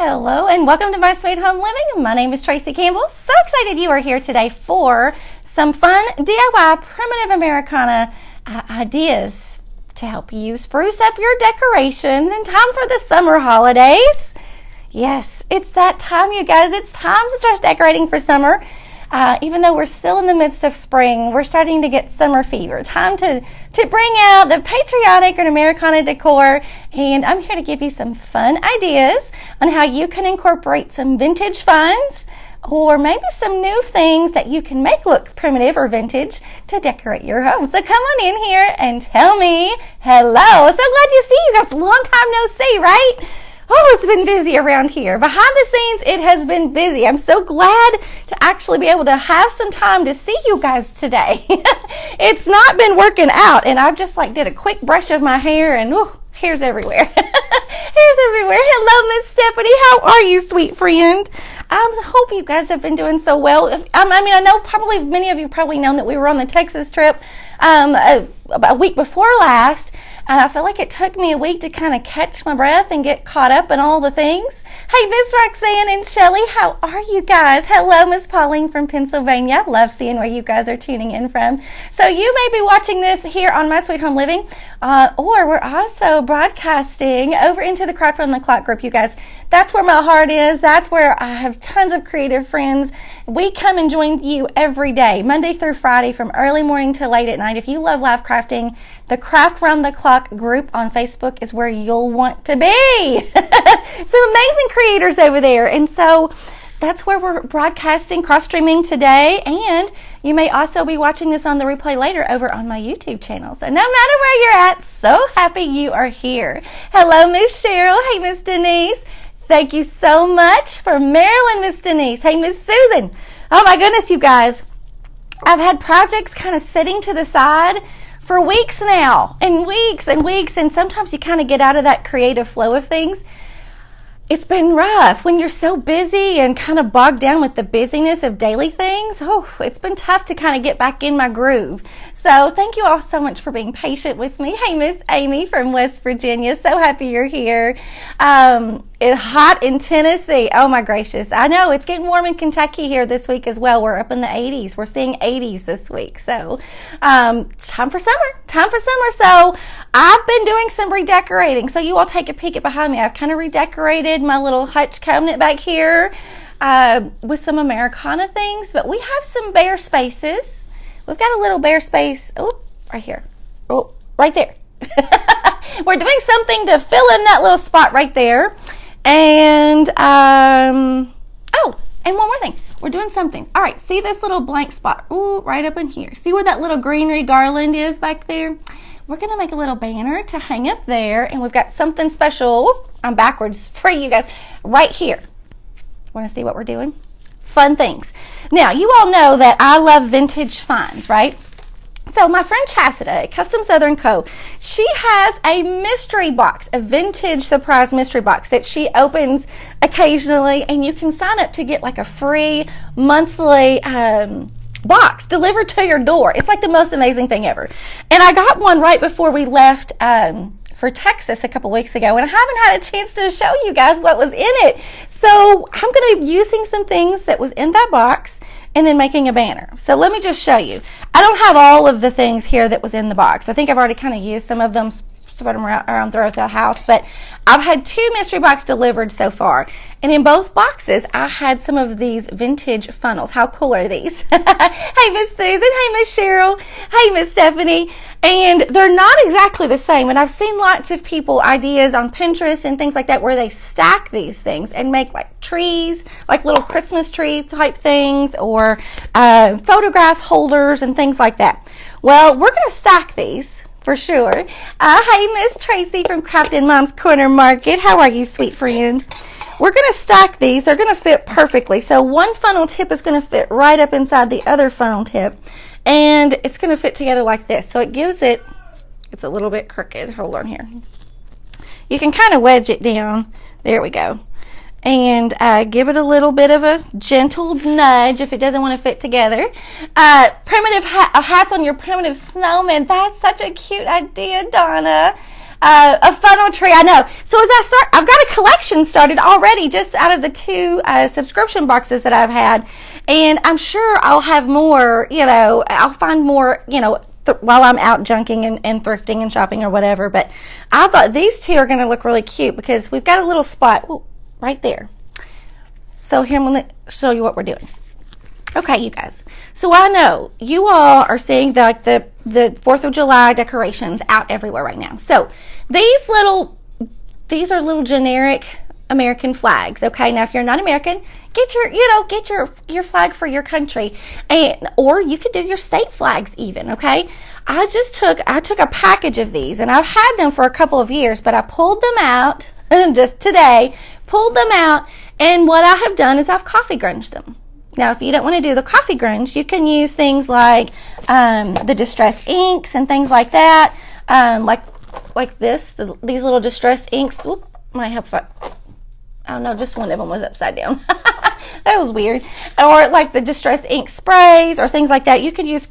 Hello and welcome to My Sweet Home Living. My name is Tracy Campbell. So excited you are here today for some fun DIY primitive Americana ideas to help you spruce up your decorations in time for the summer holidays. Yes, it's that time, you guys. It's time to start decorating for summer. Even though we're still in the midst of spring, we're starting to get summer fever. Time to bring out the Patriotic and Americana decor, and I'm here to give you some fun ideas on how you can incorporate some vintage finds or maybe some new things that you can make look primitive or vintage to decorate your home. So come on in here and tell me hello. So glad to see you guys. Long time no see, right? Oh, it's been busy around here. Behind the scenes, it has been busy. I'm so glad to actually be able to have some time to see you guys today. It's not been working out, and I've just did a quick brush of my hair, and hair's everywhere. Hair's everywhere. Hello, Miss Stephanie. How are you, sweet friend? I hope you guys have been doing so well. I know probably many of you probably known that we were on the Texas trip about a week before last. And I feel like it took me a week to kind of catch my breath and get caught up in all the things. Hey, Miss Roxanne and Shelly, how are you guys? Hello, Miss Pauline from Pennsylvania. I love seeing where you guys are tuning in from. So you may be watching this here on My Sweet Home Living, or we're also broadcasting over into the Craft Around the Clock group, you guys. That's where my heart is. That's where I have tons of creative friends. We come and join you every day, Monday through Friday, from early morning to late at night. If you love live crafting, the Craft Around the Clock group on Facebook is where you'll want to be. Some amazing creators over there. And so that's where we're broadcasting, cross-streaming today. And you may also be watching this on the replay later over on my YouTube channel. So no matter where you're at, so happy you are here. Hello, Miss Cheryl. Hey, Miss Denise. Thank you so much for Maryland, Miss Denise. Hey, Miss Susan. Oh my goodness, you guys. I've had projects kind of sitting to the side for weeks now, and weeks and weeks, and sometimes you kind of get out of that creative flow of things. It's been rough when you're so busy and kind of bogged down with the busyness of daily things. Oh, it's been tough to kind of get back in my groove. So thank you all so much for being patient with me. Hey, Miss Amy from West Virginia. So happy you're here. It's hot in Tennessee. Oh my gracious. I know it's getting warm in Kentucky here this week as well. We're up in the 80s. We're seeing 80s this week. So time for summer. Time for summer. So I've been doing some redecorating. So you all take a peek at behind me. I've kind of redecorated my little hutch cabinet back here with some Americana things. But we have some bare spaces. We've got a little bare space, right here, right there. We're doing something to fill in that little spot right there. And, and one more thing. We're doing something. All right, see this little blank spot? Right up in here. See where that little greenery garland is back there? We're going to make a little banner to hang up there, and we've got something special. I'm backwards for you guys. Right here. Want to see what we're doing? Fun things. Now, you all know that I love vintage finds, right? So my friend Chastity at Custom Southern Co., she has a mystery box, a vintage surprise mystery box that she opens occasionally, and you can sign up to get a free monthly box delivered to your door. It's the most amazing thing ever. And I got one right before we left for Texas a couple weeks ago, and I haven't had a chance to show you guys what was in it. So I'm going to be using some things that was in that box and then making a banner. So let me just show you. I don't have all of the things here that was in the box. I think I've already kind of used some of them, spread them around throughout the house, but I've had 2 mystery boxes delivered so far. And in both boxes, I had some of these vintage funnels. How cool are these? Hey, Miss Susan. Hey, Miss Cheryl. Hey, Miss Stephanie. And they're not exactly the same. And I've seen lots of people ideas on Pinterest and things like that where they stack these things and make trees, little Christmas tree type things, or photograph holders and things like that. Well, we're going to stack these for sure. Hey, Miss Tracy from Craftin' Mom's Corner Market. How are you, sweet friend? We're going to stack these. They're going to fit perfectly. So one funnel tip is going to fit right up inside the other funnel tip. And it's going to fit together like this. So it gives it, it's a little bit crooked. Hold on here. You can kind of wedge it down. There we go. And give it a little bit of a gentle nudge if it doesn't want to fit together. Primitive hats on your primitive snowman. That's such a cute idea, Donna. A funnel tree, I know. So as I start, I've got a collection started already just out of the 2 subscription boxes that I've had. And I'm sure I'll have more, I'll find more, while I'm out junking and thrifting and shopping or whatever. But I thought these 2 are going to look really cute because we've got a little spot right there. So here, I'm going to show you what we're doing. Okay, you guys. So I know you all are seeing the 4th of July decorations out everywhere right now. So these are little generic American flags. Okay, now if you're not American, get your flag for your country, or you could do your state flags even. Okay, I took a package of these, and I've had them for a couple of years, but I pulled them out just today. Pulled them out, and what I have done is I've coffee grunged them. Now, if you don't want to do the coffee grunge, you can use things like the distress inks and things like that, like this. These little distressed inks. Whoop, might help if oh no, just one of them was upside down. That was weird. Or like the distressed ink sprays or things like that. You could use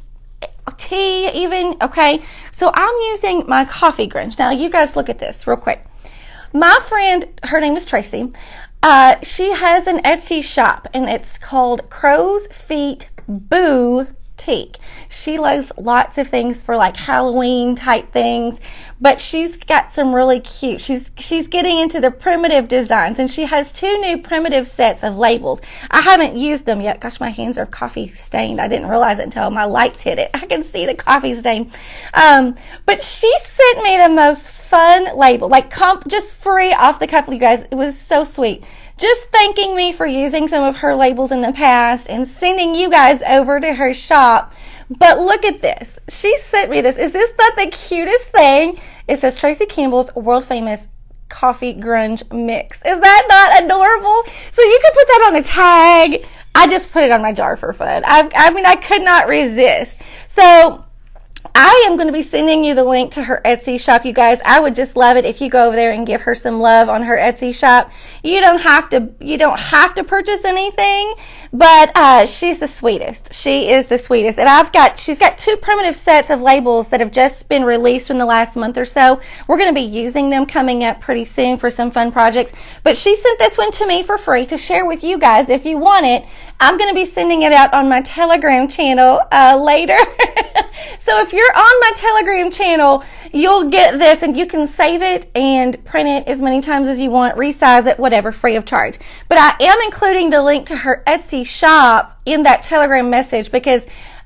tea even. Okay, so I'm using my coffee grunge. Now, you guys look at this real quick. My friend, her name is Tracy. She has an Etsy shop, and it's called Crow's Feet Boutique. She loves lots of things for like Halloween type things, but she's got some really cute. She's getting into the primitive designs, and she has 2 new primitive sets of labels. I haven't used them yet. Gosh, my hands are coffee stained. I didn't realize it until my lights hit it. I can see the coffee stain. But she sent me the most fun label, like just free off the cuff, you guys. It was so sweet. Just thanking me for using some of her labels in the past and sending you guys over to her shop. But look at this. She sent me this. Is this not the cutest thing? It says Tracy Campbell's world famous coffee grunge mix. Is that not adorable? So you could put that on a tag. I just put it on my jar for fun. I mean, I could not resist. So I am going to be sending you the link to her Etsy shop, you guys. I would just love it if you go over there and give her some love on her Etsy shop. You don't have to purchase anything, but she's the sweetest. She is the sweetest. And she's got 2 primitive sets of labels that have just been released in the last month or so. We're going to be using them coming up pretty soon for some fun projects. But she sent this one to me for free to share with you guys if you want it. I'm going to be sending it out on my Telegram channel later. So if you're on my Telegram channel, you'll get this, and you can save it and print it as many times as you want, resize it, whatever, free of charge. But I am including the link to her Etsy shop in that Telegram message, because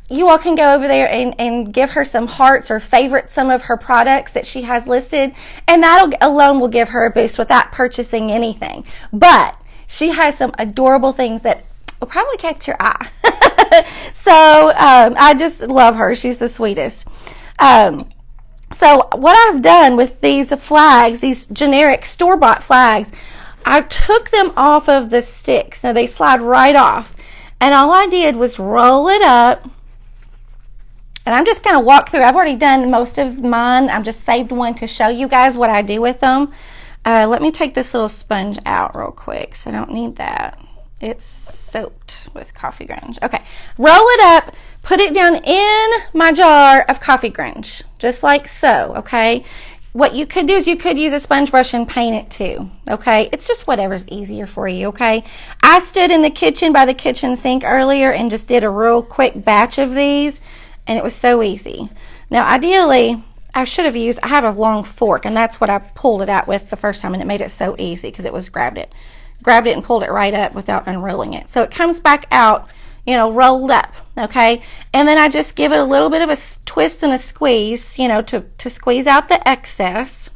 you all can go over there and give her some hearts or favorite some of her products that she has listed, and that alone will give her a boost without purchasing anything. But she has some adorable things that will probably catch your eye. So I just love her. She's the sweetest. So what I've done with these flags, these generic store-bought flags, I took them off of the sticks. Now they slide right off. And all I did was roll it up. And I'm just going to walk through. I've already done most of mine. I've just saved one to show you guys what I do with them. Let me take this little sponge out real quick, so I don't need that. It's soaked with coffee grunge. Okay, roll it up, put it down in my jar of coffee grunge, just like so, okay? What you could do is you could use a sponge brush and paint it too, okay? It's just whatever's easier for you, okay? I stood in the kitchen by the kitchen sink earlier and just did a real quick batch of these, and it was so easy. Now, ideally, I have a long fork, and that's what I pulled it out with the first time, and it made it so easy because it was grabbed it and pulled it right up without unrolling it. So it comes back out, rolled up, okay? And then I just give it a little bit of a twist and a squeeze, to squeeze out the excess.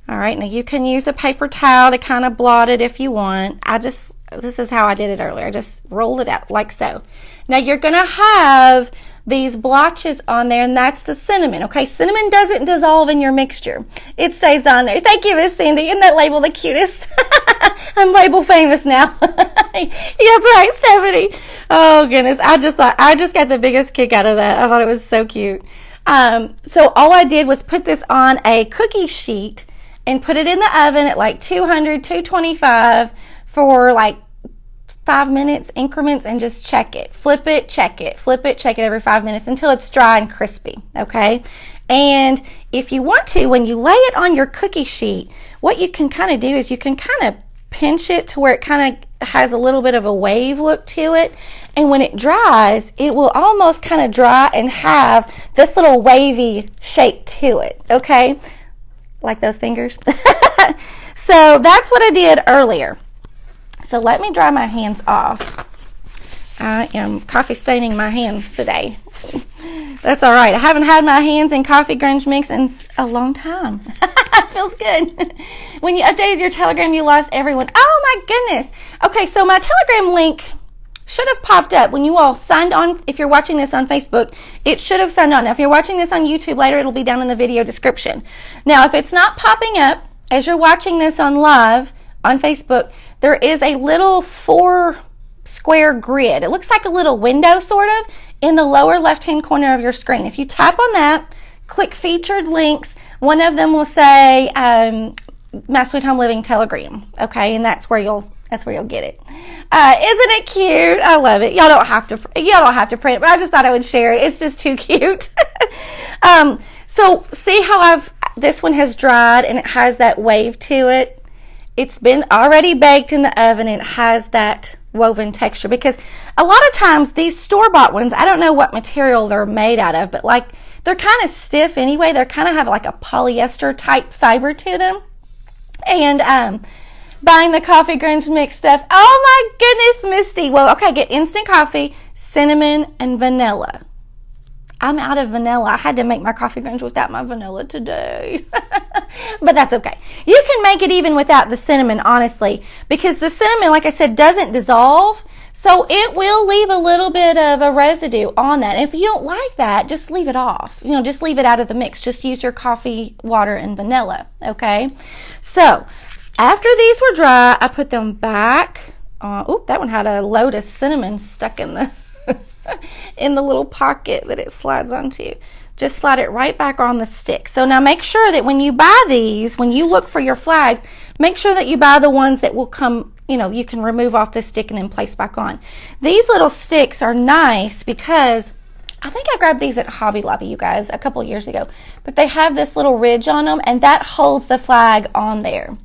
All right, now you can use a paper towel to kind of blot it if you want. This is how I did it earlier. I just rolled it out like so. Now you're going to have these blotches on there, and that's the cinnamon, okay? Cinnamon doesn't dissolve in your mixture. It stays on there. Thank you, Miss Cindy. Isn't that label the cutest? I'm label famous now. That's right, Stephanie. Oh, goodness. I just got the biggest kick out of that. I thought it was so cute. So all I did was put this on a cookie sheet and put it in the oven at like 200, 225 for like 5 minutes increments, and just check it. Flip it, check it. Flip it, check it every 5 minutes until it's dry and crispy, okay? And if you want to, when you lay it on your cookie sheet, what you can kind of do is you can kind of pinch it to where it kind of has a little bit of a wave look to it. And when it dries, it will almost kind of dry and have this little wavy shape to it, okay? Like those fingers. So that's what I did earlier. So let me dry my hands off. I am coffee staining my hands today. That's all right. I haven't had my hands in coffee grunge mix in a long time. Feels good. When you updated your Telegram, you lost everyone. Oh my goodness. Okay, so my Telegram link should have popped up when you all signed on. If you're watching this on Facebook, it should have signed on. Now, if you're watching this on YouTube later, it'll be down in the video description. Now, if it's not popping up as you're watching this on live on Facebook, there is a little 4 square grid. It looks like a little window sort of in the lower left-hand corner of your screen. If you tap on that, click featured links, one of them will say My Sweet Home Living Telegram, okay, and that's where you'll get it. Isn't it cute? I love it. Y'all don't have to print it, but I just thought I would share it. It's just too cute. So see how this one has dried and it has that wave to it. It's been already baked in the oven and it has that woven texture, because a lot of times these store-bought ones, I don't know what material they're made out of, but like they're kind of stiff anyway. They kind of have like a polyester type fiber to them. And buying the coffee grunge mix stuff. Oh my goodness, Misty. Well, okay, get instant coffee, cinnamon, and vanilla. I'm out of vanilla. I had to make my coffee grunge without my vanilla today. But that's okay. You can make it even without the cinnamon, honestly, because the cinnamon, like I said, doesn't dissolve. So it will leave a little bit of a residue on that. And if you don't like that, just leave it off. Just leave it out of the mix. Just use your coffee, water, and vanilla, okay? So after these were dry, I put them back. Oop, that one had a load of cinnamon stuck in the in the little pocket that it slides onto. Just slide it right back on the stick. So now make sure that when you buy these, when you look for your flags, make sure that you buy the ones that will come, you can remove off the stick and then place back on. These little sticks are nice because I think I grabbed these at Hobby Lobby, you guys, a couple years ago. But they have this little ridge on them, and that holds the flag on there.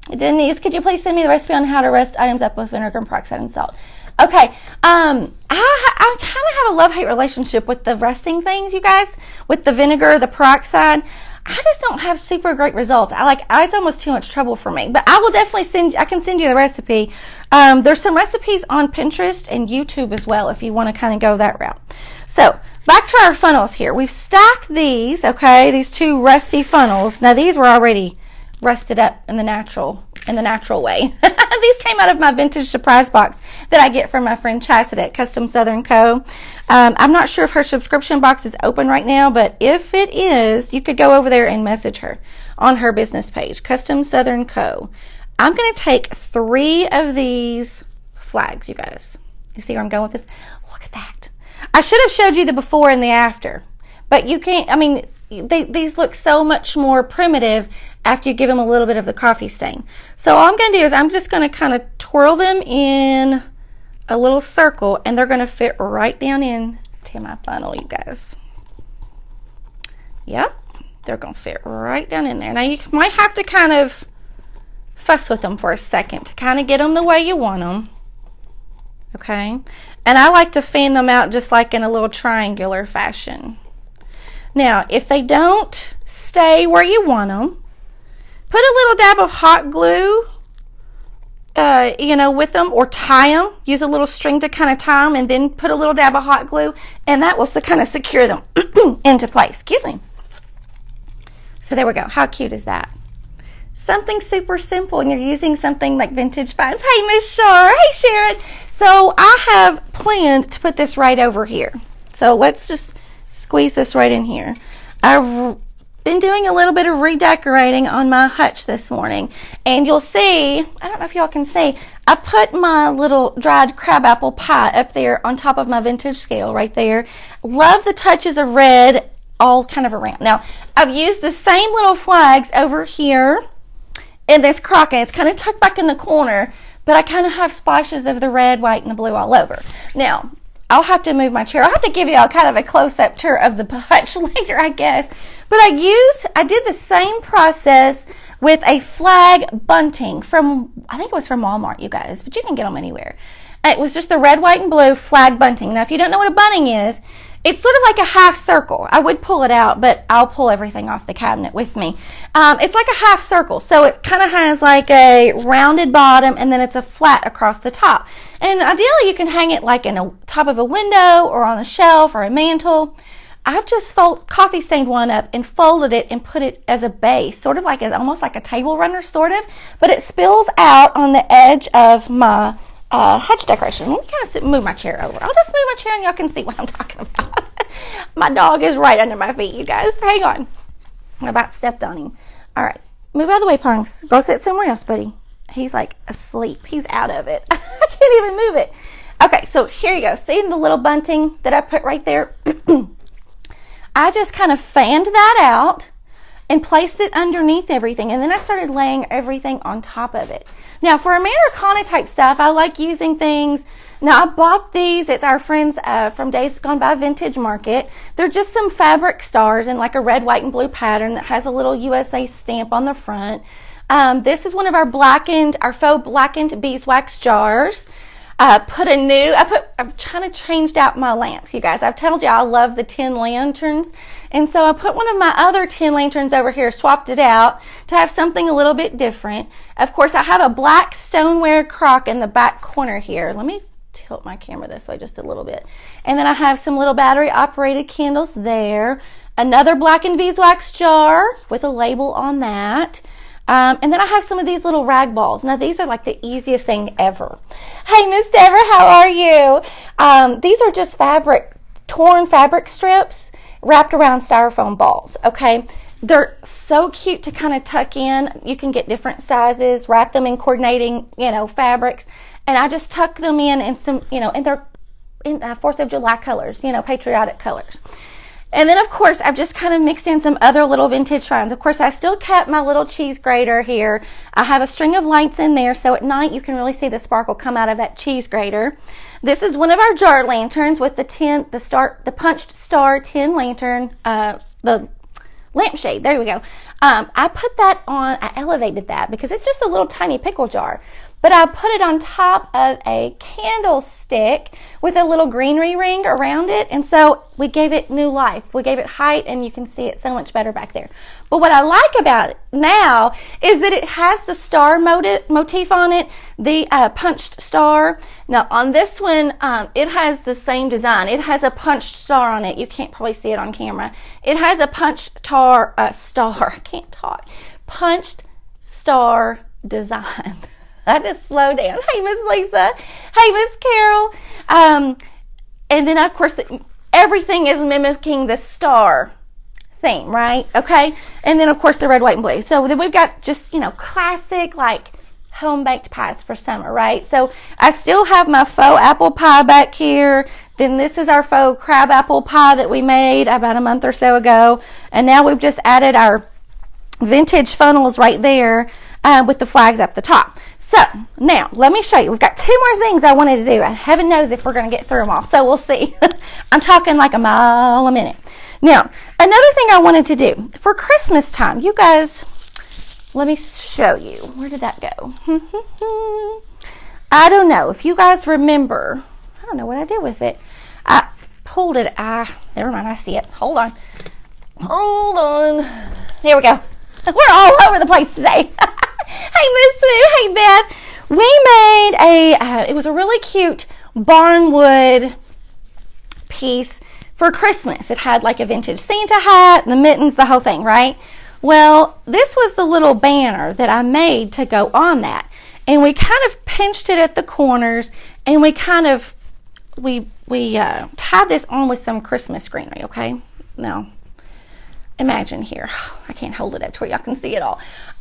Denise, could you please send me the recipe on how to rest items up with vinegar and peroxide and salt? Okay, I kind of have a love-hate relationship with the resting things, you guys, with the vinegar, the peroxide. I just don't have super great results. It's almost too much trouble for me. But I will definitely I can send you the recipe. There's some recipes on Pinterest and YouTube as well if you want to kind of go that route. So back to our funnels here. We've stacked these, okay, these 2 rusty funnels. Now these were already rusted up in the natural way. These came out of my vintage surprise box that I get from my friend Chastity at Custom Southern Co. I'm not sure if her subscription box is open right now, but if it is, you could go over there and message her on her business page, Custom Southern Co. I'm going to take 3 of these flags, you guys. You see where I'm going with this? Look at that. I should have showed you the before and the after, but you can't, these look so much more primitive after you give them a little bit of the coffee stain. So all I'm going to do is I'm just going to kind of twirl them in a little circle, and they're going to fit right down into my funnel, you guys. Yep, they're going to fit right down in there. Now you might have to kind of fuss with them for a second to kind of get them the way you want them. Okay, and I like to fan them out just like in a little triangular fashion. Now, if they don't stay where you want them, put a little dab of hot glue, with them, or tie them. Use a little string to kind of tie them, and then put a little dab of hot glue, and that will kind of secure them into place. Excuse me. So there we go. How cute is that? Something super simple, and you're using something like vintage finds. Hey, Miss Shar. Hey, Sharon. So I have planned to put this right over here. So let's just squeeze this right in here. I've been doing a little bit of redecorating on my hutch this morning, and you'll see, I don't know if y'all can see, I put my little dried crabapple pie up there on top of my vintage scale right there. Love the touches of red all kind of around. Now, I've used the same little flags over here in this crockett. It's kind of tucked back in the corner, but I kind of have splashes of the red, white, and the blue all over. Now, I'll have to move my chair. I'll have to give you all kind of a close-up tour of the punch later, I guess. But I did the same process with a flag bunting from, I think it was from Walmart, you guys, but you can get them anywhere. It was just the red, white, and blue flag bunting. Now, if you don't know what a bunting is, it's sort of like a half circle. I would pull it out, but I'll pull everything off the cabinet with me. It's like a half circle, so it kind of has like a rounded bottom, and then it's a flat across the top. And ideally, you can hang it like in the top of a window or on a shelf or a mantle. I've just coffee stained one up and folded it and put it as a base, sort of like almost like a table runner, sort of, but it spills out on the edge of my hedge decoration. Let me kind of move my chair over. I'll just move my chair and y'all can see what I'm talking about. My dog is right under my feet, you guys. Hang on. I about stepped on him. All right. Move out of the way, Punks. Go sit somewhere else, buddy. He's like asleep. He's out of it. I can't even move it. Okay, so here you go. See the little bunting that I put right there? I just kind of fanned that out and placed it underneath everything, and then I started laying everything on top of it. Now, for Americana type stuff, I like using things. Now, I bought these. It's our friends from Days Gone By Vintage Market. They're just some fabric stars in like a red, white, and blue pattern that has a little USA stamp on the front. This is one of our faux blackened beeswax jars. I've kind of changed out my lamps, you guys. I've told you I love the tin lanterns. And so I put one of my other tin lanterns over here, swapped it out to have something a little bit different. Of course, I have a black stoneware crock in the back corner here. Let me tilt my camera this way just a little bit. And then I have some little battery operated candles there. Another blackened beeswax jar with a label on that. And then I have some of these little rag balls. Now, these are like the easiest thing ever. Hey, Miss Deborah, how are you? These are just torn fabric strips wrapped around styrofoam balls, okay? They're so cute to kind of tuck in. You can get different sizes, wrap them in coordinating, fabrics. And I just tuck them in some, and they're in 4th of July colors, patriotic colors. And then, of course, I've just kind of mixed in some other little vintage finds. Of course, I still kept my little cheese grater here. I have a string of lights in there, so at night you can really see the sparkle come out of that cheese grater. This is one of our jar lanterns with the punched star tin lantern, the lampshade. There we go. I put that on, I elevated that because it's just a little tiny pickle jar. But I put it on top of a candlestick with a little greenery ring around it. And so we gave it new life. We gave it height, and you can see it so much better back there. But what I like about it now is that it has the star motif on it, the punched star. Now on this one, it has the same design. It has a punched star on it. You can't probably see it on camera. It has a punched star, I can't talk, punched star design. I just slow down. Hey, Miss Lisa. Hey, Miss Carol. And then, of course, everything is mimicking the star theme, right? Okay. And then, of course, the red, white, and blue. So then we've got just, classic, like, home-baked pies for summer, right? So I still have my faux apple pie back here. Then this is our faux crab apple pie that we made about a month or so ago. And now we've just added our vintage funnels right there with the flags up the top. So now let me show you. We've got 2 more things I wanted to do, and heaven knows if we're going to get through them all. So we'll see. I'm talking like a mile a minute. Now, another thing I wanted to do for Christmas time, you guys, let me show you. Where did that go? I don't know. If you guys remember, I don't know what I did with it. I pulled it. Never mind. I see it. Hold on. There we go. We're all over the place today. Hey, Miss Sue. Hey, Beth. We made it was a really cute barnwood piece for Christmas. It had like a vintage Santa hat, the mittens, the whole thing, right? Well, this was the little banner that I made to go on that. And we kind of pinched it at the corners, and we kind of, we tied this on with some Christmas greenery, okay? Now, imagine here. I can't hold it up to where y'all can see it all.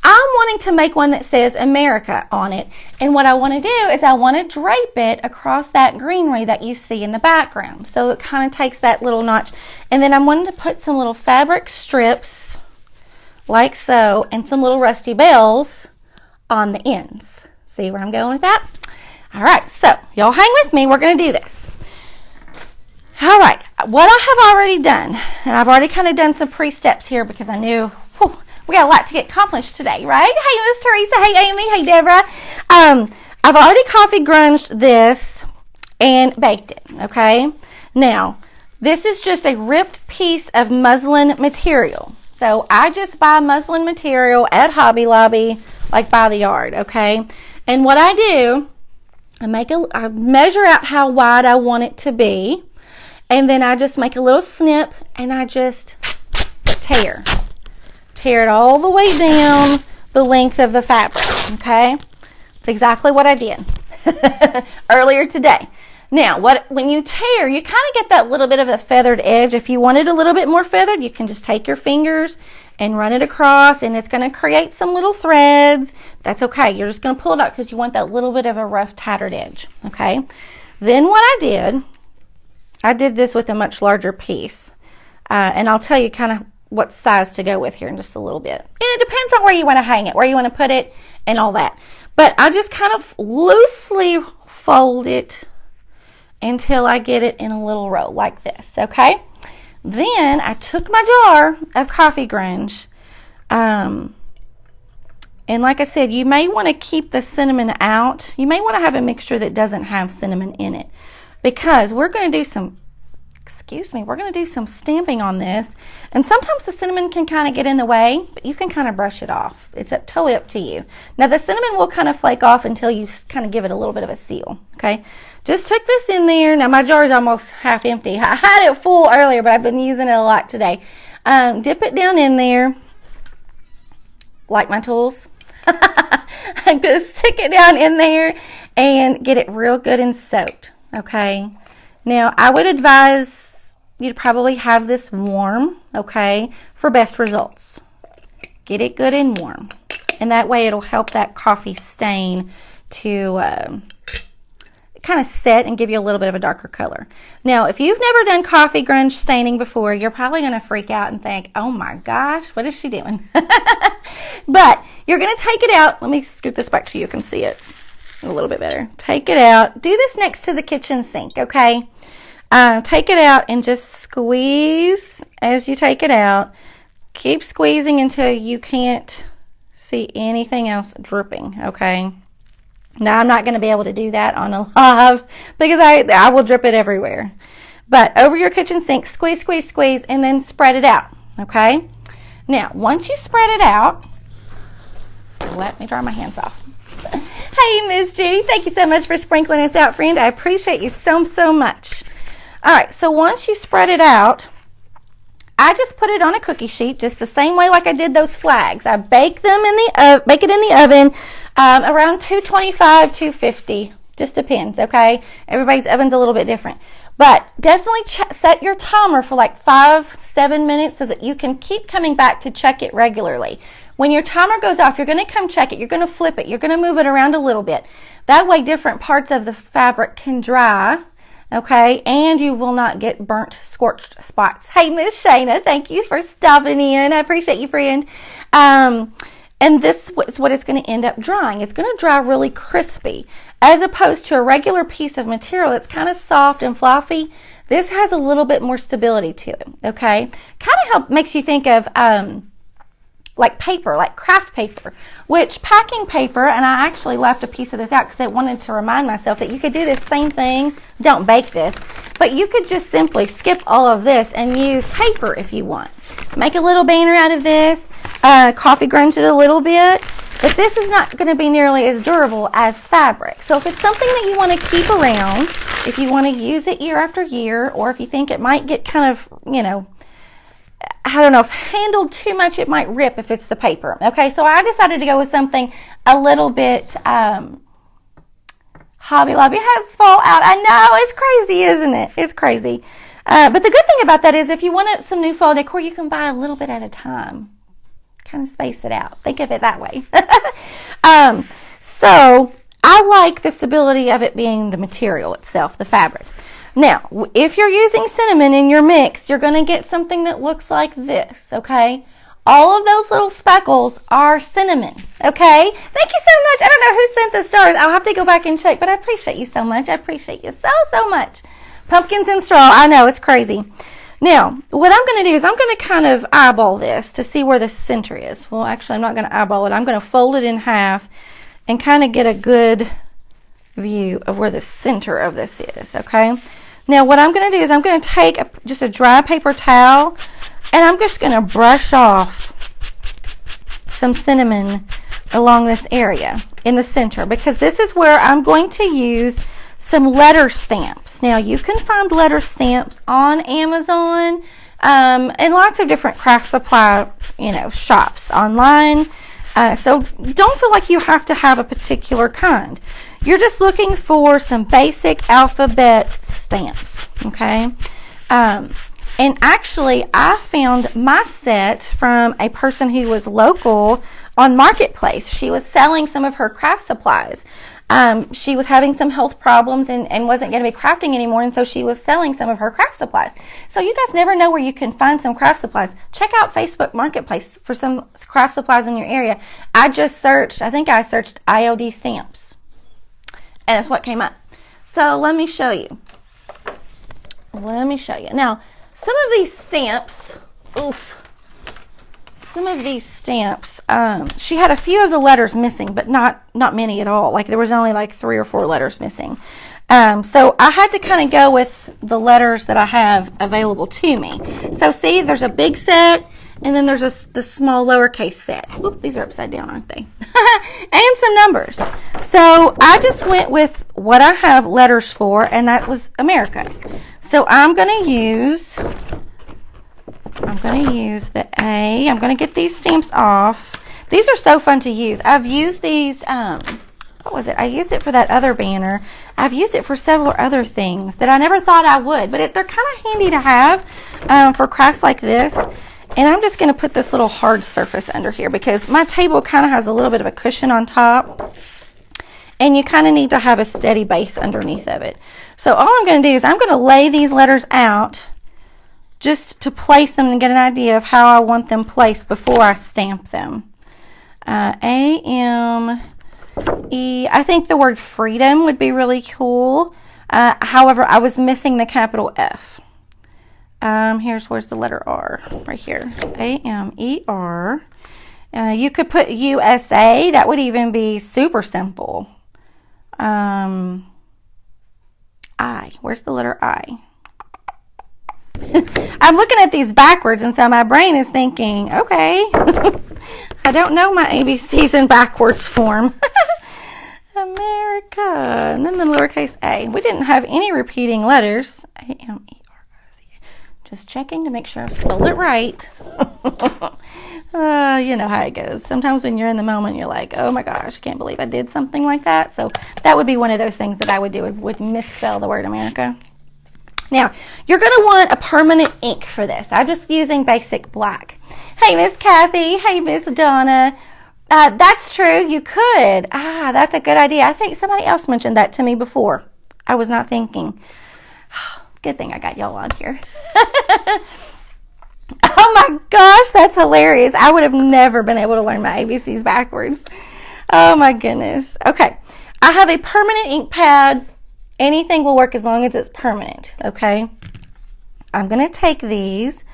I'm wanting to make one that says America on it. And what I want to do is I want to drape it across that greenery that you see in the background. So it kind of takes that little notch. And then I'm wanting to put some little fabric strips like so, and some little rusty bells on the ends. See where I'm going with that? All right, so y'all hang with me. We're going to do this. All right, what I have already done, and I've already kind of done some pre-steps here because I knew we got a lot to get accomplished today, right? Hey, Miss Teresa. Hey, Amy. Hey, Deborah. I've already coffee grunged this and baked it, okay? Now, this is just a ripped piece of muslin material. So I just buy muslin material at Hobby Lobby, like by the yard, okay? And what I do, I measure out how wide I want it to be, and then I just make a little snip and I just tear it all the way down the length of the fabric, okay? That's exactly what I did earlier today. Now, when you tear, you kind of get that little bit of a feathered edge. If you want it a little bit more feathered, you can just take your fingers and run it across, and it's going to create some little threads. That's okay. You're just going to pull it out because you want that little bit of a rough, tattered edge, okay? Then what I did this with a much larger piece, and I'll tell you kind of what size to go with here in just a little bit. And it depends on where you want to hang it, where you want to put it, and all that. But I just kind of loosely fold it until I get it in a little row like this, okay? Then I took my jar of coffee grunge, and like I said, you may want to keep the cinnamon out. You may want to have a mixture that doesn't have cinnamon in it, because we're going to do some stamping on this, and sometimes the cinnamon can kind of get in the way, but you can kind of brush it off. It's totally up to you. Now the cinnamon will kind of flake off until you kind of give it a little bit of a seal, okay? Just took this in there. Now my jar is almost half empty. I had it full earlier, but I've been using it a lot today. Dip it down in there, like my tools. Just stick it down in there and get it real good and soaked, okay? Now, I would advise you to probably have this warm, okay, for best results. Get it good and warm. And that way it'll help that coffee stain to kind of set and give you a little bit of a darker color. Now, if you've never done coffee grunge staining before, you're probably going to freak out and think, oh my gosh, what is she doing? But you're going to take it out. Let me scoot this back so you can see it a little bit better. Take it out. Do this next to the kitchen sink, okay? Take it out and just squeeze as you take it out. Keep squeezing until you can't see anything else dripping, okay? Now, I'm not going to be able to do that on a live because I will drip it everywhere. But over your kitchen sink, squeeze, squeeze, squeeze, and then spread it out, okay? Now, once you spread it out, let me dry my hands off. Hey, Miss Judy, thank you so much for sprinkling us out, friend. I appreciate you so much. All right, so once you spread it out, I just put it on a cookie sheet, just the same way like I did those flags. I bake them bake it in the oven around 225, 250. Just depends, okay? Everybody's oven's a little bit different. But definitely set your timer for like 5-7 minutes so that you can keep coming back to check it regularly. When your timer goes off, you're going to come check it. You're going to flip it. You're going to move it around a little bit. That way different parts of the fabric can dry, okay? And you will not get burnt, scorched spots. Hey, Miss Shayna, thank you for stopping in. I appreciate you, friend. And this is what it's going to end up drying. It's going to dry really crispy. As opposed to a regular piece of material that's kind of soft and fluffy, this has a little bit more stability to it, okay? Kind of makes you think of like paper, like craft paper, which packing paper, and I actually left a piece of this out because I wanted to remind myself that you could do this same thing. Don't bake this, but you could just simply skip all of this and use paper if you want. Make a little banner out of this, coffee grunge it a little bit, but this is not going to be nearly as durable as fabric. So if it's something that you want to keep around, if you want to use it year after year, or if you think it might get kind of, you know, I don't know, if handled too much, it might rip if it's the paper. Okay, so I decided to go with something a little bit, Hobby Lobby has fall out. I know, it's crazy, isn't it? It's crazy. But the good thing about that is if you want some new fall decor, you can buy a little bit at a time. Kind of space it out. Think of it that way. So I like the stability of it being the material itself, the fabric. Now, if you're using cinnamon in your mix, you're going to get something that looks like this, okay? All of those little speckles are cinnamon, okay? Thank you so much. I don't know who sent the stars. I'll have to go back and check, but I appreciate you so much. I appreciate you so much Pumpkins and straw. I know, it's crazy. Now, what I'm going to do is I'm going to kind of eyeball this to see where the center is. Well, actually, I'm not going to eyeball it. I'm going to fold it in half and kind of get a good view of where the center of this is, okay? Now, what I'm going to do is I'm going to take just a dry paper towel, and I'm just going to brush off some cinnamon along this area in the center, because this is where I'm going to use some letter stamps. Now, you can find letter stamps on Amazon and lots of different craft supply, shops online. So don't feel like you have to have a particular kind. You're just looking for some basic alphabet stamps, okay? And actually, I found my set from a person who was local on Marketplace. She was selling some of her craft supplies. She was having some health problems and wasn't going to be crafting anymore, and so she was selling some of her craft supplies. So you guys never know where you can find some craft supplies. Check out Facebook Marketplace for some craft supplies in your area. I think I searched IOD stamps, and that's what came up. So let me show you. Now, some of these stamps, she had a few of the letters missing, but not many at all. Like, there was only like 3 or 4 letters missing. So I had to kind of go with the letters that I have available to me. So see, there's a big set, and then there's the small lowercase set. Whoop, these are upside down, aren't they? And some numbers. So I just went with what I have letters for, and that was America. So I'm going to use the A. I'm going to get these stamps off. These are so fun to use. I've used these, what was it? I used it for that other banner. I've used it for several other things that I never thought I would, but they're kind of handy to have for crafts like this. And I'm just going to put this little hard surface under here because my table kind of has a little bit of a cushion on top. And you kind of need to have a steady base underneath of it. So all I'm going to do is I'm going to lay these letters out just to place them and get an idea of how I want them placed before I stamp them. A, M, E. I think the word freedom would be really cool. However, I was missing the capital F. Where's the letter R? Right here. A, M, E, R. You could put USA. That would even be super simple. I. Where's the letter I? I'm looking at these backwards, and so my brain is thinking, okay, I don't know my ABCs in backwards form. America. And then the lowercase a. We didn't have any repeating letters. A-M-E-R-I-C. Just checking to make sure I've spelled it right. You know how it goes. Sometimes when you're in the moment, you're like, oh my gosh, I can't believe I did something like that. So that would be one of those things that I would do, would misspell the word America. Now, you're going to want a permanent ink for this. I'm just using basic black. Hey, Miss Kathy. Hey, Miss Donna. That's true. You could. That's a good idea. I think somebody else mentioned that to me before. I was not thinking. Good thing I got y'all on here. Oh my gosh, that's hilarious. I would have never been able to learn my ABCs backwards. Oh my goodness. Okay, I have a permanent ink pad. Anything will work as long as it's permanent, okay? I'm going to take these,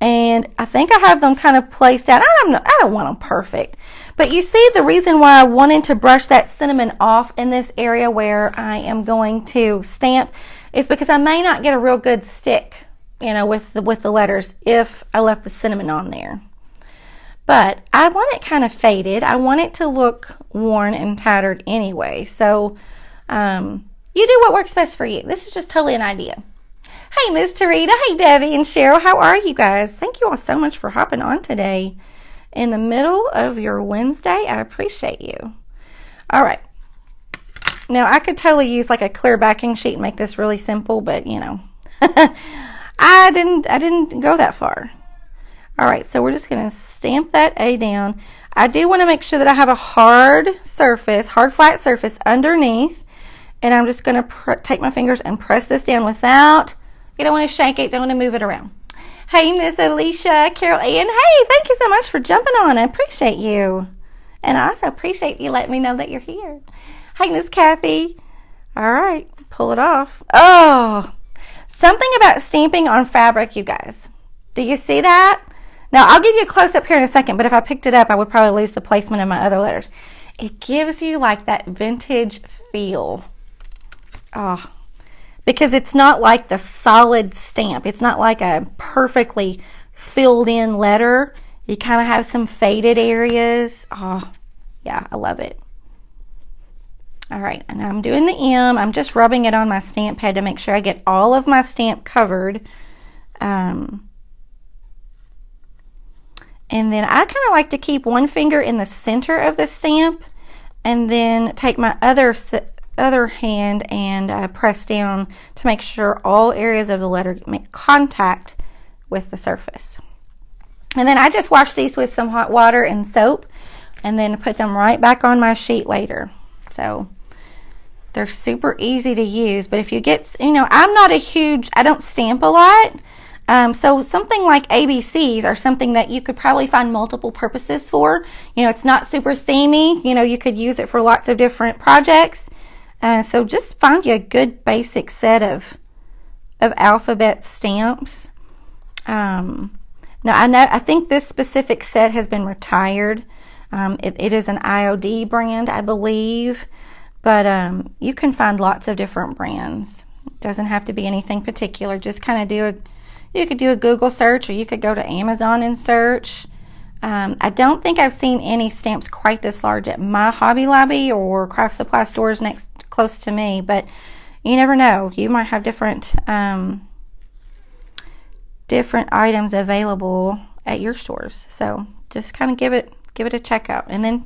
and I think I have them kind of placed out. I don't want them perfect. But you see, the reason why I wanted to brush that cinnamon off in this area where I am going to stamp is because I may not get a real good stick, with the letters if I left the cinnamon on there. But I want it kind of faded. I want it to look worn and tattered anyway. So you do what works best for you. This is just totally an idea. Hey, Miss Tarita. Hey, Debbie and Cheryl. How are you guys? Thank you all so much for hopping on today in the middle of your Wednesday. I appreciate you. All right. Now, I could totally use like a clear backing sheet and make this really simple, but I didn't go that far. All right, so we're just going to stamp that A down. I do want to make sure that I have a hard flat surface underneath, and I'm just going to take my fingers and press this down without, you don't want to shake it, don't want to move it around. Hey, Miss Alicia, Carol Ann, hey, thank you so much for jumping on. I appreciate you. And I also appreciate you letting me know that you're here. Hey, Miss Kathy. All right, pull it off. Oh, Something about stamping on fabric, you guys. Do you see that? Now, I'll give you a close-up here in a second, but if I picked it up, I would probably lose the placement of my other letters. It gives you like that vintage feel. Oh, because it's not like the solid stamp. It's not like a perfectly filled in letter. You kind of have some faded areas. Oh, yeah, I love it. All right, and I'm doing the M. I'm just rubbing it on my stamp pad to make sure I get all of my stamp covered. And then I kind of like to keep one finger in the center of the stamp and then take my other hand and press down to make sure all areas of the letter make contact with the surface. And then I just wash these with some hot water and soap and then put them right back on my sheet later. So they're super easy to use, but if you get, I don't stamp a lot. So something like ABCs are something that you could probably find multiple purposes for. It's not super themey. You could use it for lots of different projects. So just find you a good basic set of alphabet stamps. Now I think this specific set has been retired. It is an IOD brand, I believe, but you can find lots of different brands. It doesn't have to be anything particular. Just kind of you could do a Google search, or you could go to Amazon and search. I don't think I've seen any stamps quite this large at my Hobby Lobby or craft supply stores close to me, but you never know. You might have different items available at your stores. So just kind of give it a check out. And then,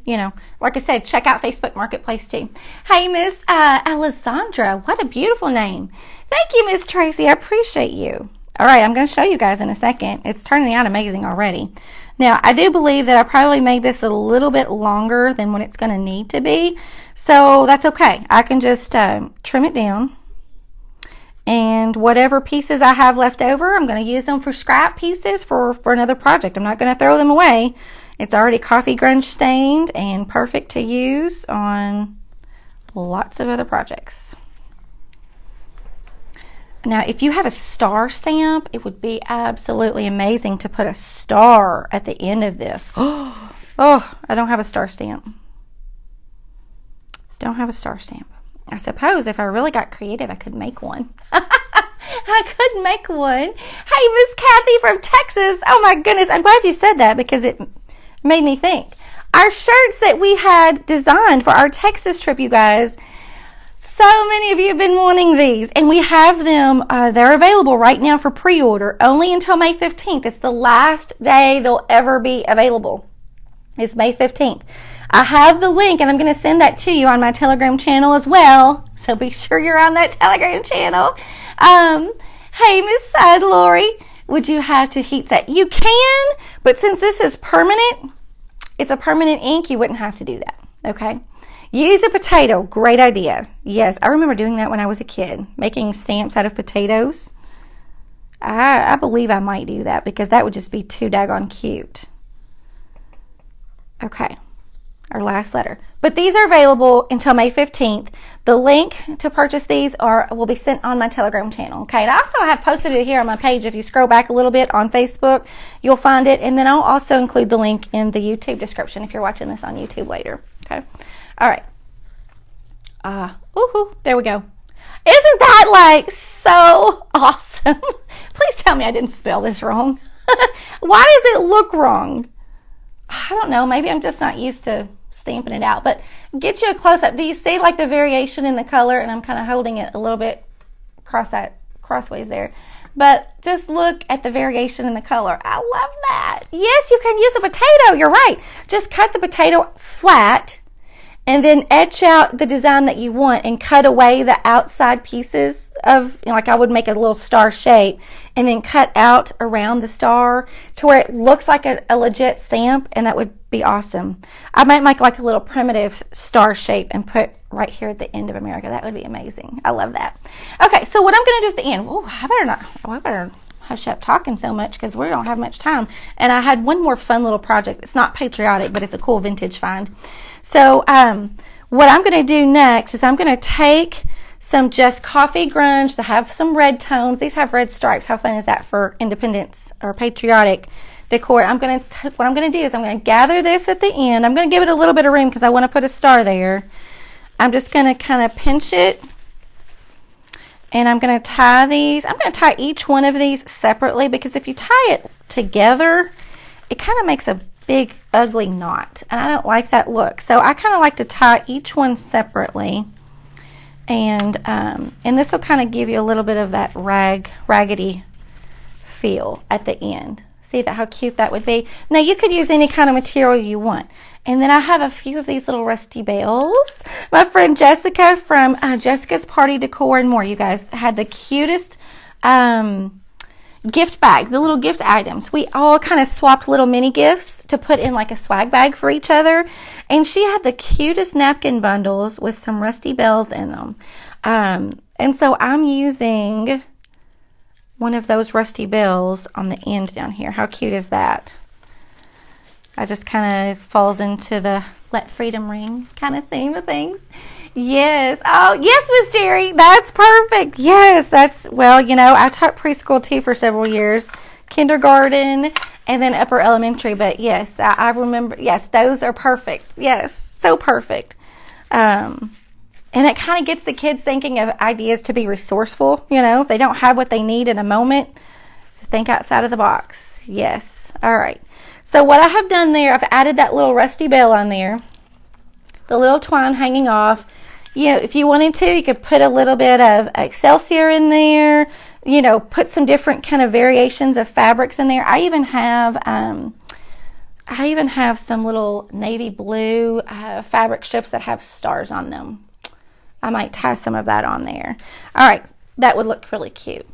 like I said, check out Facebook Marketplace too. Hey, Miss Alessandra, what a beautiful name. Thank you, Miss Tracy. I appreciate you. All right, I'm going to show you guys in a second. It's turning out amazing already. Now, I do believe that I probably made this a little bit longer than what it's going to need to be. So that's okay. I can just trim it down. And whatever pieces I have left over, I'm going to use them for scrap pieces for another project. I'm not going to throw them away. It's already coffee grunge stained and perfect to use on lots of other projects. Now, if you have a star stamp, it would be absolutely amazing to put a star at the end of this. Oh, I don't have a star stamp. Don't have a star stamp. I suppose if I really got creative, I could make one. I could make one. Hey, Miss Kathy from Texas. Oh my goodness, I'm glad you said that because it made me think. Our shirts that we had designed for our Texas trip, you guys, so many of you have been wanting these, and we have them. They're available right now for pre-order only until May 15th. It's the last day they'll ever be available. It's May 15th. I have the link, and I'm going to send that to you on my Telegram channel as well, so be sure you're on that Telegram channel. Hey, Miss Lori, would you have to heat set? You can, but since this is permanent, it's a permanent ink, you wouldn't have to do that, okay? Use a potato. Great idea. Yes, I remember doing that when I was a kid, making stamps out of potatoes. I believe I might do that because that would just be too daggone cute. Okay, our last letter. But these are available until May 15th. The link to purchase these will be sent on my Telegram channel. Okay, and I also have posted it here on my page. If you scroll back a little bit on Facebook, you'll find it. And then I'll also include the link in the YouTube description if you're watching this on YouTube later. Okay. All right. There we go. Isn't that like so awesome? Please tell me I didn't spell this wrong. Why does it look wrong? I don't know. Maybe I'm just not used to stamping it out. But get you a close-up. Do you see like the variation in the color? And I'm kind of holding it a little bit crossways there. But just look at the variation in the color. I love that. Yes, you can use a potato. You're right. Just cut the potato flat and then etch out the design that you want and cut away the outside pieces of, like I would make a little star shape and then cut out around the star to where it looks like a legit stamp, and that would be awesome. I might make like a little primitive star shape and put right here at the end of America. That would be amazing. I love that. Okay, so what I'm going to do at the end, I better hush up talking so much because we don't have much time. And I had one more fun little project. It's not patriotic, but it's a cool vintage find. So what I'm going to do next is I'm going to take some Just Coffee Grunge that have some red tones. These have red stripes. How fun is that for Independence or Patriotic Decor? What I'm gonna do is I'm gonna gather this at the end. I'm gonna give it a little bit of room because I want to put a star there. I'm just gonna kind of pinch it, and I'm gonna tie these. I'm gonna tie each one of these separately because if you tie it together, it kind of makes a big ugly knot, and I don't like that look. So I kind of like to tie each one separately, and this will kind of give you a little bit of that raggedy feel at the end. See that, how cute that would be? Now you could use any kind of material you want. And then I have a few of these little rusty bells. My friend Jessica from Jessica's Party Decor and More, you guys, had the cutest gift bag, the little gift items. We all kind of swapped little mini gifts to put in like a swag bag for each other. And she had the cutest napkin bundles with some rusty bells in them. And so I'm using one of those rusty bells on the end down here. How cute is that? I just kind of falls into the let freedom ring kind of theme of things. Yes. Oh, yes, Miss Jerry. That's perfect. Yes, that's, well, you know, I taught preschool too for several years, kindergarten, and then upper elementary. But yes, I remember. Yes, those are perfect. Yes, so perfect. And it kind of gets the kids thinking of ideas to be resourceful. You know, if they don't have what they need in a moment, to think outside of the box. Yes. All right. So what I have done there, I've added that little rusty bell on there, the little twine hanging off. You know, if you wanted to, you could put a little bit of Excelsior in there, you know, put some different kind of variations of fabrics in there. I even have some little navy blue fabric strips that have stars on them. I might tie some of that on there. All right, that would look really cute.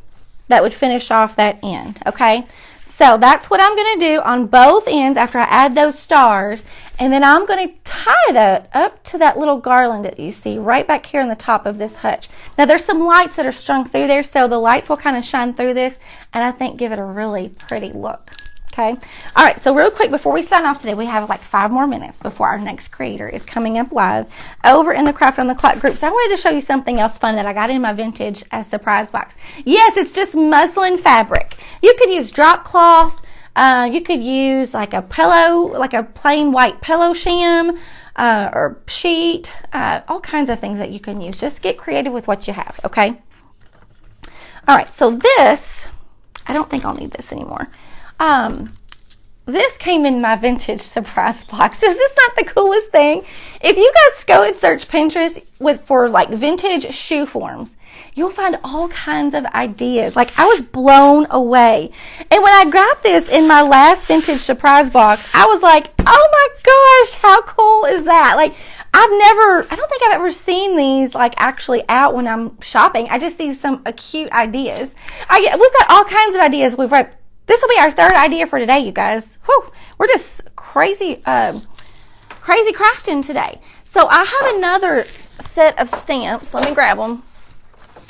That would finish off that end, okay? So that's what I'm going to do on both ends after I add those stars. And then I'm going to tie that up to that little garland that you see right back here on the top of this hutch. Now there's some lights that are strung through there, so the lights will kind of shine through this and I think give it a really pretty look. Okay. All right. So real quick, before we sign off today, we have like 5 more minutes before our next creator is coming up live over in the Craft on the Clock group. So I wanted to show you something else fun that I got in my vintage surprise box. Yes, it's just muslin fabric. You could use drop cloth. You could use like a pillow, like a plain white pillow sham or sheet, all kinds of things that you can use. Just get creative with what you have. Okay. All right. So this, I don't think I'll need this anymore. This came in my vintage surprise box. Is this not the coolest thing? If you guys go and search Pinterest for like vintage shoe forms, you'll find all kinds of ideas. Like, I was blown away. And when I got this in my last vintage surprise box, I was like, oh my gosh, how cool is that? Like, I don't think I've ever seen these like actually out when I'm shopping. I just see some cute ideas. We've got all kinds of ideas. This will be our 3rd idea for today, you guys. Whew, we're just crazy crafting today. So I have another set of stamps. Let me grab them.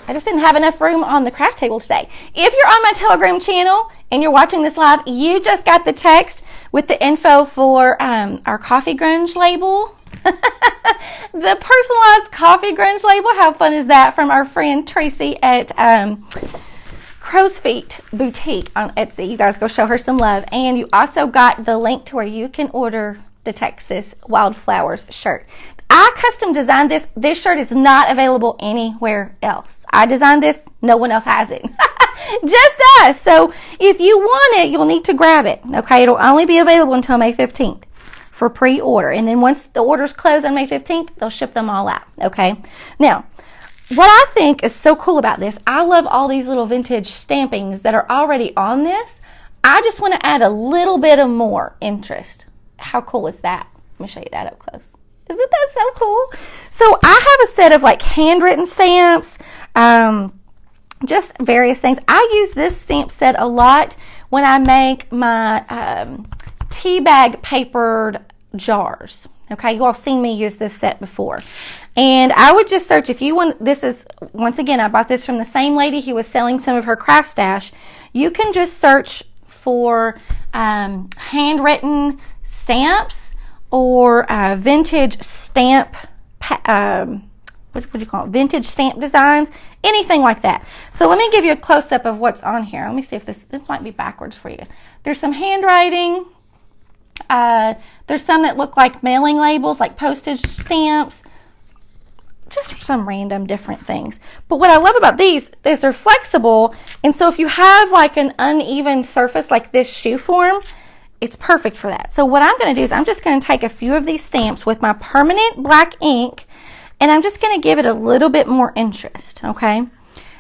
I just didn't have enough room on the craft table today. If you're on my Telegram channel and you're watching this live, you just got the text with the info for our coffee grunge label. The personalized coffee grunge label. How fun is that? From our friend Tracy at Crow's Feet Boutique on Etsy. You guys go show her some love. And you also got the link to where you can order the Texas Wildflowers shirt. I custom designed this. This shirt is not available anywhere else. I designed this. No one else has it. Just us. So if you want it, you'll need to grab it. Okay. It'll only be available until May 15th for pre-order. And then once the orders close on May 15th, they'll ship them all out. Okay. Now, what I think is so cool about this, I love all these little vintage stampings that are already on this. I just want to add a little bit of more interest. How cool is that? Let me show you that up close. Isn't that so cool? So I have a set of like handwritten stamps, just various things. I use this stamp set a lot when I make my tea bag papered jars. Okay, you all seen me use this set before. And I would just search if you want. This is, once again, I bought this from the same lady who was selling some of her craft stash. You can just search for handwritten stamps or vintage stamp, what would you call it? Vintage stamp designs, anything like that. So let me give you a close-up of what's on here. Let me see if this might be backwards for you. There's some handwriting. There's some that look like mailing labels, like postage stamps. Just some random different things. But what I love about these is they're flexible, and so if you have like an uneven surface like this shoe form, it's perfect for that. So what I'm going to do is I'm just going to take a few of these stamps with my permanent black ink, and I'm just going to give it a little bit more interest, okay?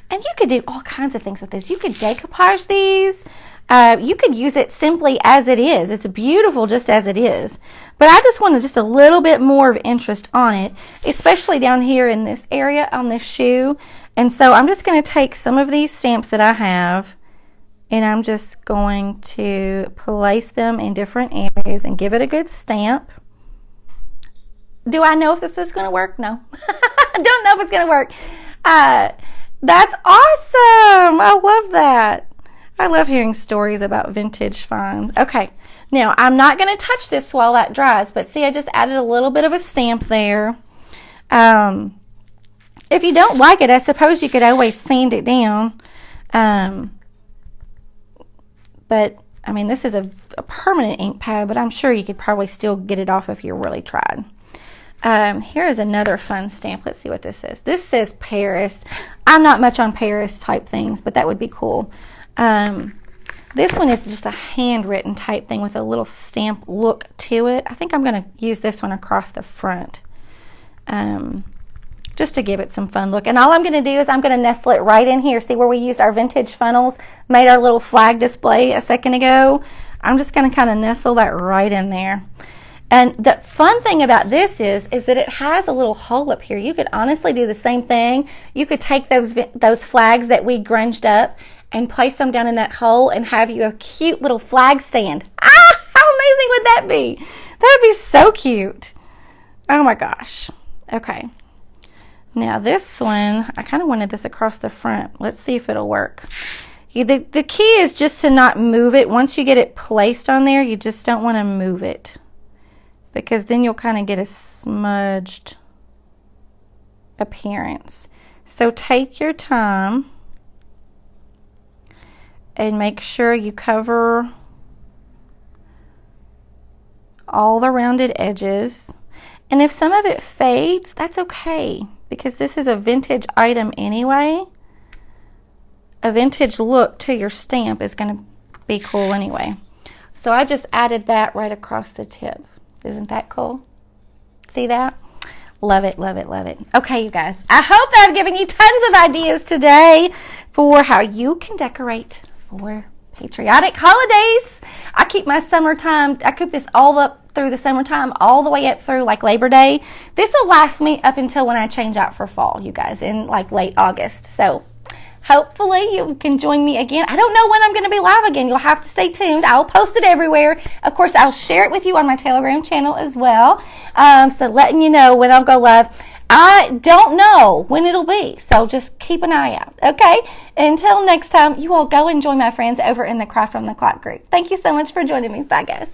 And you could do all kinds of things with this. You could decoupage these. You could use it simply as it is. It's beautiful just as it is. But I just wanted just a little bit more of interest on it, especially down here in this area on this shoe. And so I'm just going to take some of these stamps that I have, and I'm just going to place them in different areas and give it a good stamp. Do I know if this is going to work? No. I don't know if it's going to work. That's awesome. I love that. I love hearing stories about vintage finds. Okay, now I'm not going to touch this while that dries, but see, I just added a little bit of a stamp there. If you don't like it, I suppose you could always sand it down. But, I mean, this is a permanent ink pad, but I'm sure you could probably still get it off if you really tried. Here is another fun stamp. Let's see what this is. This says Paris. I'm not much on Paris type things, but that would be cool. This one is just a handwritten type thing with a little stamp look to it. I think I'm going to use this one across the front just to give it some fun look. And all I'm going to do is I'm going to nestle it right in here. See where we used our vintage funnels, made our little flag display a second ago? I'm just going to kind of nestle that right in there. And the fun thing about this is that it has a little hole up here. You could honestly do the same thing. You could take those flags that we grunged up and place them down in that hole and have you a cute little flag stand. Ah, how amazing would that be? That would be so cute. Oh my gosh. Okay. Now this one, I kind of wanted this across the front. Let's see if it'll work. The key is just to not move it. Once you get it placed on there, you just don't want to move it, because then you'll kind of get a smudged appearance. So take your time and make sure you cover all the rounded edges. And if some of it fades, that's okay, because this is a vintage item anyway. A vintage look to your stamp is going to be cool anyway. So I just added that right across the tip. Isn't that cool? See that? Love it, love it, love it. Okay, you guys, I hope that I've given you tons of ideas today for how you can decorate for patriotic holidays. I keep my summertime, I keep this all up through the summertime, all the way up through like Labor Day. This will last me up until when I change out for fall, you guys, in like late August. So hopefully you can join me again. I don't know when I'm going to be live again. You'll have to stay tuned. I'll post it everywhere. Of course, I'll share it with you on my Telegram channel as well. So letting you know when I'll go live. I don't know when it'll be, so just keep an eye out, okay? Until next time, you all go and join my friends over in the Craft on the Clock group. Thank you so much for joining me. Bye, guys.